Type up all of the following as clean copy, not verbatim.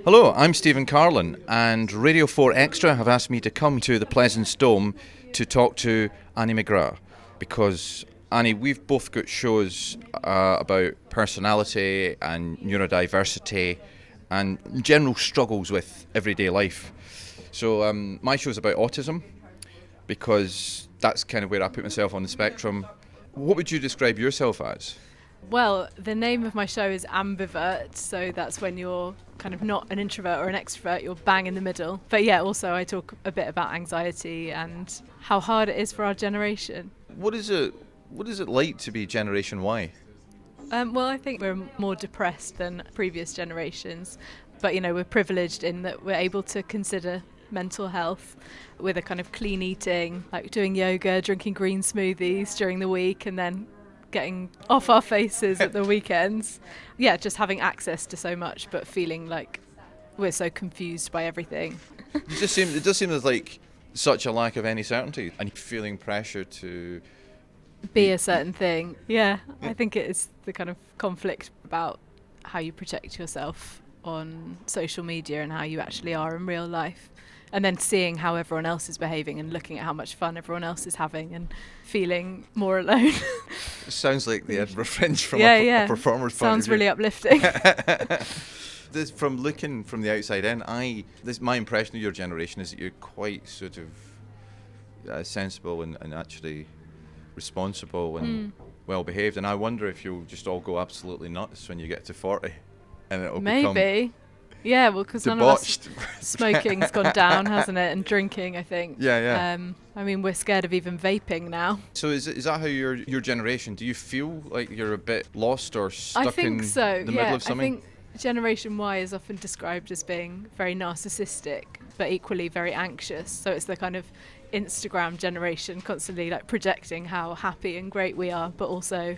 Hello, I'm Stephen Carlin, and Radio 4 Extra have asked me to come to the Pleasance Dome to talk to Annie McGrath, because Annie, we've both got shows about personality and neurodiversity and general struggles with everyday life. So my show's about autism, because that's kind of where I put myself on the spectrum. What would you describe yourself as? Well, the name of my show is Ambivert, so that's when you're kind of not an introvert or an extrovert, you're bang in the middle. But yeah, also I talk a bit about anxiety and how hard it is for our generation. What is it like to be Generation Y? Well, I think we're more depressed than previous generations, but we're privileged in that we're able to consider mental health with a kind of clean eating, like doing yoga, drinking green smoothies during the week, and then getting off our faces at the weekends. Yeah, just having access to so much, but feeling like we're so confused by everything. It does seem there's like such a lack of any certainty, and feeling pressure to be a certain thing. Yeah, I think it is the kind of conflict about how you protect yourself on social media and how you actually are in real life. And then seeing how everyone else is behaving and looking at how much fun everyone else is having and feeling more alone. It sounds like the Edinburgh Fringe from a performer's point Sounds of view. really uplifting. From looking from the outside in, my impression of your generation is that you're quite sort of sensible and actually responsible and well behaved. And I wonder if you'll just all go absolutely nuts when you get to 40, and it'll Maybe. Yeah, well, because none of us, smoking's gone down, hasn't it? And drinking, I think. Yeah. I mean, we're scared of even vaping now. So is that how your generation, do you feel like you're a bit lost or stuck in the middle of something? I think Generation Y is often described as being very narcissistic, but equally very anxious. So it's the kind of Instagram generation, constantly like projecting how happy and great we are, but also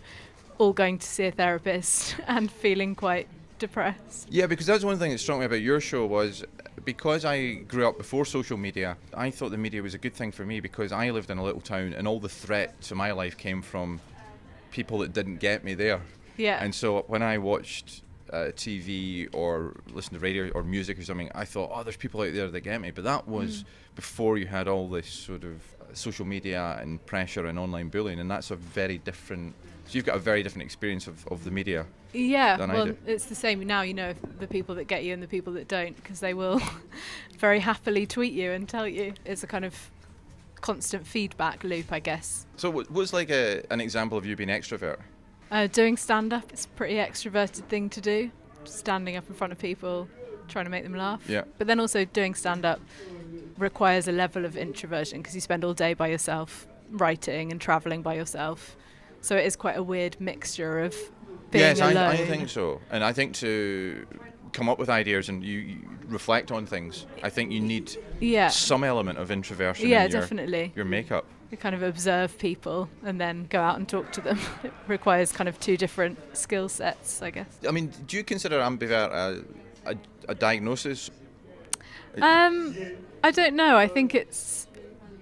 all going to see a therapist and feeling quite depressed. Yeah, because that's one thing that struck me about your show was, because I grew up before social media, I thought the media was a good thing for me, because I lived in a little town and all the threat to my life came from people that didn't get me there. Yeah. And so when I watched TV or listened to radio or music or something, I thought, there's people out there that get me. But that was before you had all this sort of social media and pressure and online bullying, and that's a very different... So you've got a very different experience of the media. Yeah, than I well, do. it's the same now, the people that get you and the people that don't, because they will very happily tweet you and tell you. It's a kind of constant feedback loop, I guess. So what's like an example of you being extrovert? Doing stand-up, it's a pretty extroverted thing to do. Standing up in front of people, trying to make them laugh. Yeah. But then also doing stand-up requires a level of introversion, because you spend all day by yourself writing and travelling by yourself. So it is quite a weird mixture of being alone. I think so. And I think to come up with ideas and you reflect on things, I think you need some element of introversion in definitely. Your makeup. You kind of observe people and then go out and talk to them. It requires kind of two different skill sets, I guess. I mean, do you consider ambivert a diagnosis? I don't know. I think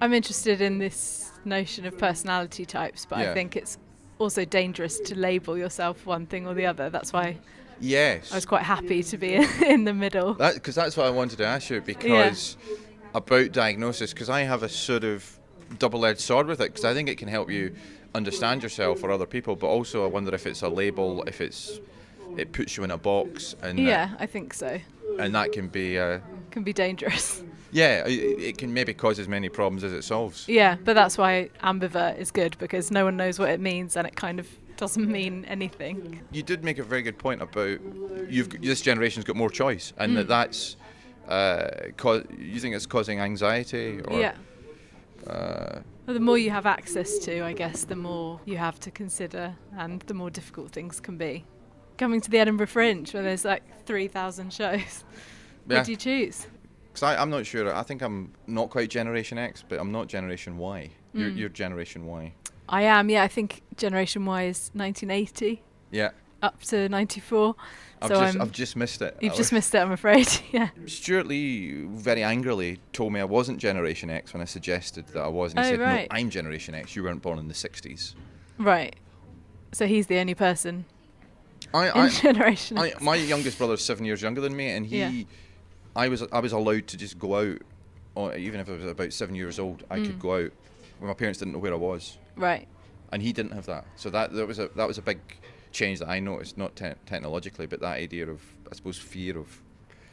I'm interested in this notion of personality types, but I think it's also dangerous to label yourself one thing or the other. That's why I was quite happy to be in the middle. Because that's what I wanted to ask you, because about diagnosis, because I have a sort of double-edged sword with it, because I think it can help you understand yourself or other people, but also I wonder if it's a label, if it puts you in a box. And I think so. And that can be dangerous. Yeah, it can maybe cause as many problems as it solves. Yeah, but that's why ambivert is good, because no one knows what it means and it kind of doesn't mean anything. You did make a very good point about this generation's got more choice, and that's you think it's causing anxiety? Or, well, the more you have access to, I guess, the more you have to consider and the more difficult things can be. Coming to the Edinburgh Fringe, where there's like 3,000 shows, what do you choose? Because I'm not sure. I think I'm not quite Generation X, but I'm not Generation Y. You're Generation Y. I am, I think Generation Y is 1980. Yeah. Up to 94. I've just missed it. You've just missed it, I'm afraid. Yeah. Stuart Lee very angrily told me I wasn't Generation X when I suggested that I was. And he said, right. No, I'm Generation X. You weren't born in the 60s. Right. So he's the only person. in Generation X. My youngest brother's 7 years younger than me, and I was allowed to just go out, or even if I was about 7 years old, I could go out when my parents didn't know where I was. Right. And he didn't have that. So that was a big change that I noticed, not technologically, but that idea of, I suppose, fear of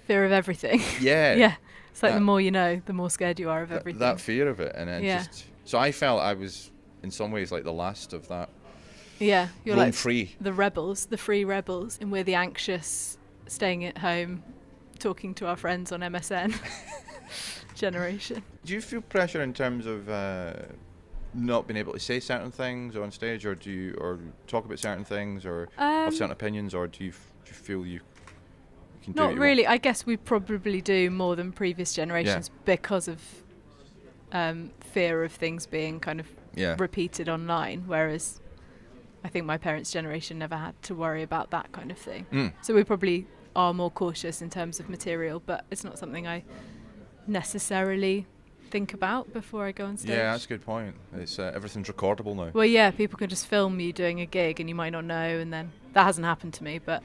everything. Yeah. Yeah. It's like the more you know, the more scared you are of everything. That fear of it, and then so I felt I was in some ways like the last of that. Yeah, you're roam like free. The rebels, the free rebels, and we're the anxious, staying at home, talking to our friends on MSN generation. Do you feel pressure in terms of not being able to say certain things on stage, or talk about certain things, or have certain opinions, or do you feel you can do Not really. I guess we probably do more than previous generations because of fear of things being kind of repeated online, whereas I think my parents' generation never had to worry about that kind of thing. So we probably are more cautious in terms of material, but it's not something I necessarily think about before I go on stage. Yeah, that's a good point. It's everything's recordable now. Well, yeah, people can just film you doing a gig and you might not know, and then that hasn't happened to me, but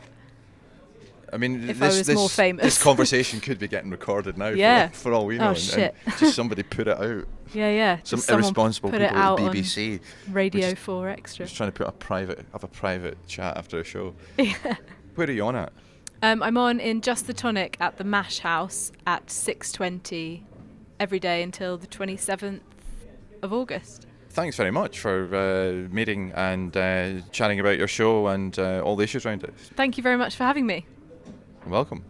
I mean, if I was more famous. This conversation could be getting recorded now for all we know. Oh, shit. And just somebody put it out. Yeah. Some irresponsible people at the BBC. Radio 4 Extra. Just trying to have a private chat after a show. Yeah. Where are you on at? I'm on in Just the Tonic at the Mash House at 6:20 every day until the 27th of August. Thanks very much for meeting and chatting about your show and all the issues around it. Thank you very much for having me. Welcome.